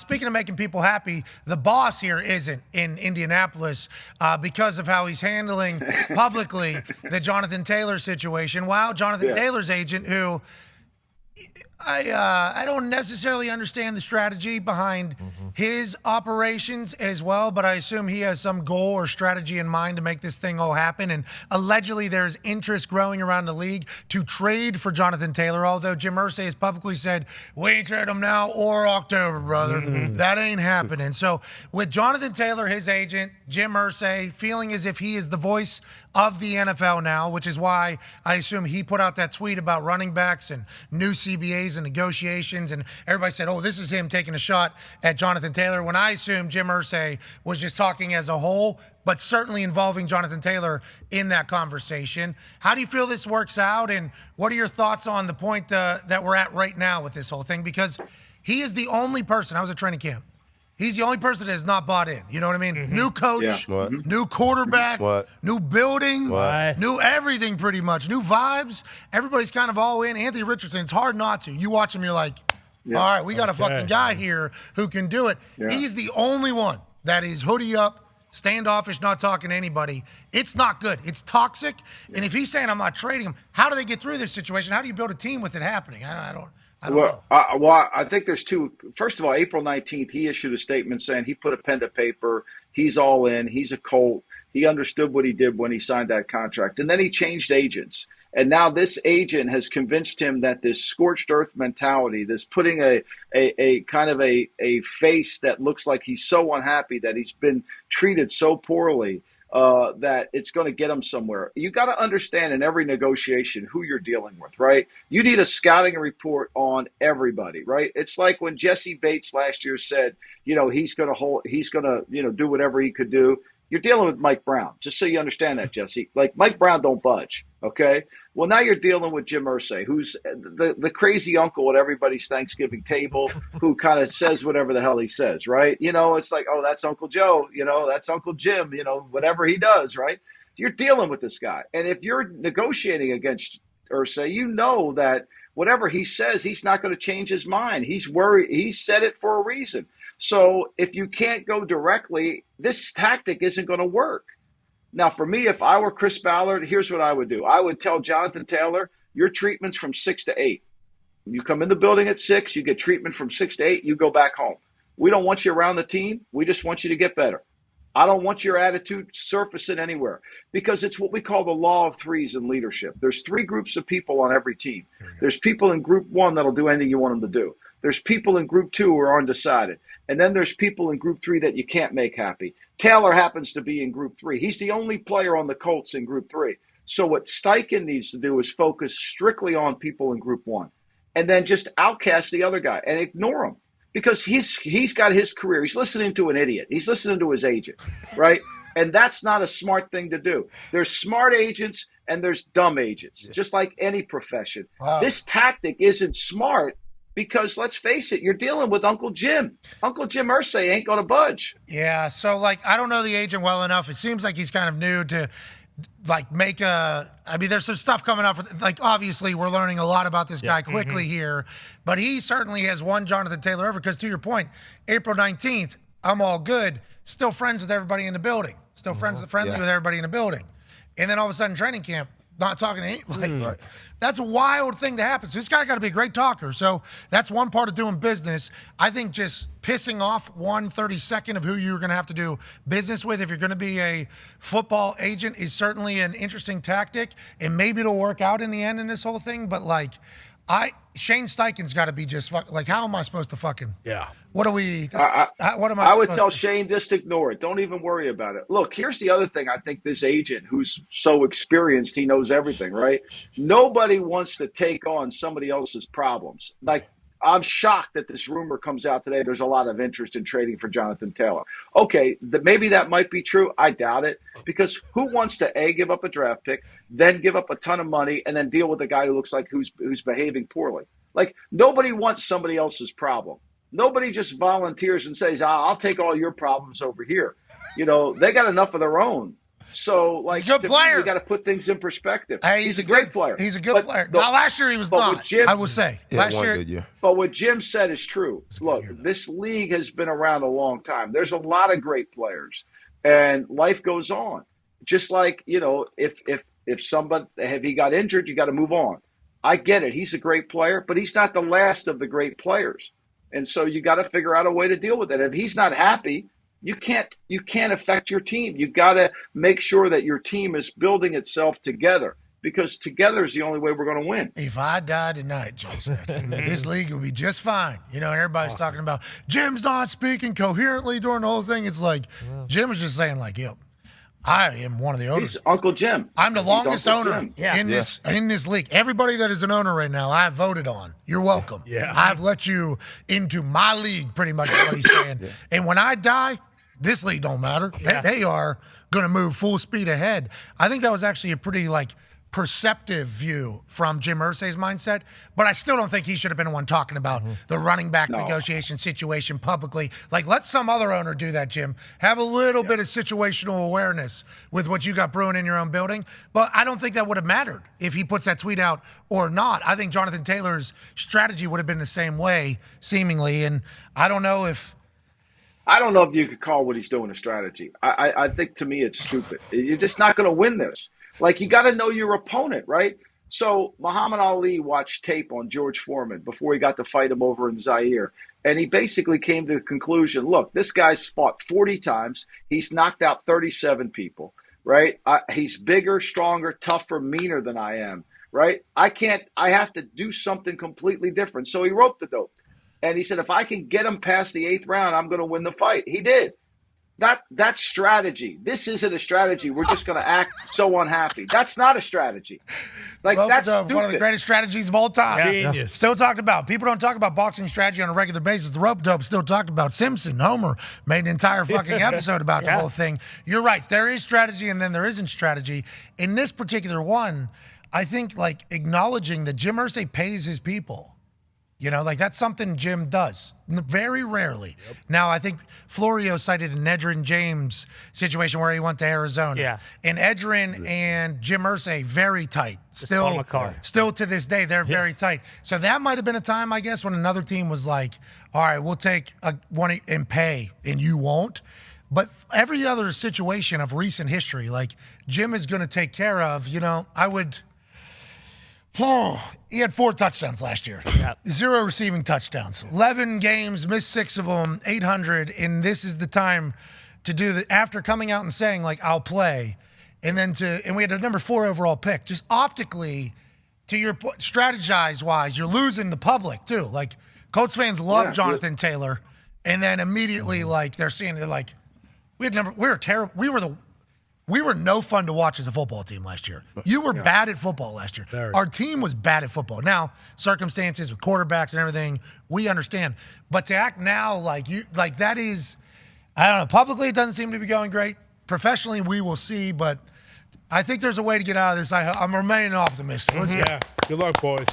speaking of making people happy, the boss here isn't in Indianapolis because of how he's handling publicly the Jonathan Taylor situation. Wow, Jonathan Taylor's agent, who I don't necessarily understand the strategy behind his operations as well, but I assume he has some goal or strategy in mind to make this thing all happen. And allegedly there's interest growing around the league to trade for Jonathan Taylor, although Jim Irsay has publicly said, we ain't trade him now or October, brother. That ain't happening. So with Jonathan Taylor, his agent, Jim Irsay, feeling as if he is the voice of the NFL now, which is why I assume he put out that tweet about running backs and new CBAs and negotiations, and everybody said, oh, this is him taking a shot at Jonathan Taylor, when I assume Jim Irsay was just talking as a whole, but certainly involving Jonathan Taylor in that conversation. How do you feel this works out, and what are your thoughts on the point that we're at right now with this whole thing? Because he is the only person, I was at training camp, he's the only person that has not bought in. You know what I mean? New coach, new quarterback, new building, new everything pretty much, new vibes. Everybody's kind of all in. Anthony Richardson, it's hard not to. You watch him, you're like, all right, we got a fucking guy here who can do it. He's the only one that is hoodie up, standoffish, not talking to anybody. It's not good. It's toxic. And if he's saying I'm not trading him, how do they get through this situation? How do you build a team with it happening? I don't know. I think there's two. First of all, April 19th, he issued a statement saying he put a pen to paper. He's all in. He's a Colt. He understood what he did when he signed that contract. And then he changed agents. And now this agent has convinced him that this scorched earth mentality, this putting a kind of a face that looks like he's so unhappy that he's been treated so poorly, that it's going to get him somewhere. You got to understand in every negotiation who you're dealing with, right? You need a scouting report on everybody, right? It's like when Jesse Bates last year said, he's going to do whatever he could do. You're dealing with Mike Brown, just so you understand that, Jesse. Like, Mike Brown don't budge, okay? Well, now you're dealing with Jim Irsay, who's the crazy uncle at everybody's Thanksgiving table who kind of says whatever the hell he says, right? It's like, oh, that's Uncle Joe, that's Uncle Jim, whatever he does, right? You're dealing with this guy. And if you're negotiating against Irsay, you know that whatever he says, he's not going to change his mind. He's worried. He said it for a reason. So if you can't go directly, this tactic isn't going to work. Now, for me, if I were Chris Ballard, here's what I would do. I would tell Jonathan Taylor, your treatment's from 6 to 8. You come in the building at 6, you get treatment from 6 to 8, you go back home. We don't want you around the team. We just want you to get better. I don't want your attitude surfacing anywhere, because it's what we call the law of threes in leadership. There's 3 groups of people on every team. There's people in group 1 that'll do anything you want them to do. There's people in group 2 who are undecided. And then there's people in group 3 that you can't make happy. Taylor happens to be in group 3. He's the only player on the Colts in group 3. So what Steichen needs to do is focus strictly on people in group 1 and then just outcast the other guy and ignore him, because he's got his career. He's listening to an idiot. He's listening to his agent, right? And that's not a smart thing to do. There's smart agents and there's dumb agents, just like any profession. Wow. This tactic isn't smart, because let's face it, you're dealing with Uncle Jim. Uncle Jim Irsay ain't going to budge. Yeah, so, I don't know the agent well enough. It seems like he's kind of new to, there's some stuff coming up. Obviously, we're learning a lot about this guy quickly here. But he certainly has won Jonathan Taylor over, because, to your point, April 19th, I'm all good. Still friends with everybody in the building. Still friendly with everybody in the building. And then all of a sudden, training camp, not talking to anybody. That's a wild thing to happen. So this guy got to be a great talker. So that's one part of doing business. I think just pissing off 1/32 of who you're going to have to do business with if you're going to be a football agent is certainly an interesting tactic. And maybe it'll work out in the end in this whole thing. But Shane Steichen's got to be just how am I supposed to fucking? Yeah. What are we? What am I? I would tell Shane, just ignore it. Don't even worry about it. Look, here's the other thing. I think this agent, who's so experienced, he knows everything, right? Nobody wants to take on somebody else's problems. I'm shocked that this rumor comes out today. There's a lot of interest in trading for Jonathan Taylor. Okay, maybe that might be true. I doubt it, because who wants to give up a draft pick, then give up a ton of money, and then deal with a guy who looks like who's behaving poorly? Nobody wants somebody else's problem. Nobody just volunteers and says, I'll take all your problems over here. They got enough of their own. So, like, he's a good player. You got to put things in perspective. Hey, he's a great player. He's a good player. Now, last year he was not. I will say. Last year. But what Jim said is true. Look, this league has been around a long time. There's a lot of great players, and life goes on. Just like, if somebody, if he got injured, you got to move on. I get it. He's a great player, but he's not the last of the great players. And so you got to figure out a way to deal with it. If he's not happy, you can't affect your team. You got to make sure that your team is building itself together, because together is the only way we're going to win. If I die tonight, Joe said, this league will be just fine. And everybody's talking about Jim's not speaking coherently during the whole thing. It's like Jim was just saying, like, yo, I am one of the owners. He's Uncle Jim. I'm the longest owner in this league. Everybody that is an owner right now, I've voted on. You're welcome. Yeah. I've let you into my league, pretty much is what he's saying. And when I die, this league don't matter. Yeah. They are going to move full speed ahead. I think that was actually a pretty, perceptive view from Jim Irsay's mindset, but I still don't think he should have been the one talking about the running back negotiation situation publicly. Let some other owner do that, Jim. Have a little bit of situational awareness with what you got brewing in your own building, but I don't think that would have mattered if he puts that tweet out or not. I think Jonathan Taylor's strategy would have been the same way, seemingly, and I don't know if you could call what he's doing a strategy. I think, to me, it's stupid. You're just not going to win this. You got to know your opponent, right? So Muhammad Ali watched tape on George Foreman before he got to fight him over in Zaire. And he basically came to the conclusion, look, this guy's fought 40 times. He's knocked out 37 people, right? He's bigger, stronger, tougher, meaner than I am, right? I have to do something completely different. So he roped the dope. And he said, if I can get him past the 8th round, I'm going to win the fight. He did. That's strategy. This isn't a strategy. We're just going to act so unhappy. That's not a strategy. That's one of the greatest strategies of all time. Genius. Still talked about. People don't talk about boxing strategy on a regular basis. The rope dope still talked about. Simpson, Homer made an entire fucking episode about the whole thing. You're right. There is strategy and then there isn't strategy. In this particular one, I think acknowledging that Jim Irsay pays his people. That's something Jim does very rarely. Yep. Now, I think Florio cited an Edgerrin James situation where he went to Arizona. Yeah. And Edgerrin and Jim Irsay, very tight. Still to this day, they're very tight. So that might have been a time, I guess, when another team was like, all right, we'll take one and pay, and you won't. But every other situation of recent history, Jim is going to take care of, I would... he had 4 touchdowns last year. Yep. 0 receiving touchdowns. 11 games, missed 6 of them, 800. And this is the time to do that. After coming out and saying, I'll play. And we had a number 4 overall pick. Just optically, to your point, strategize-wise, you're losing the public, too. Colts fans love Jonathan Taylor. And then immediately, they're seeing it, we were terrible. We were no fun to watch as a football team last year. You were bad at football last year. Very. Our team was bad at football. Now, circumstances with quarterbacks and everything, we understand. But to act now that is, I don't know, publicly it doesn't seem to be going great. Professionally, we will see, but I think there's a way to get out of this. I'm remaining optimistic. Let's go. Good luck, boys.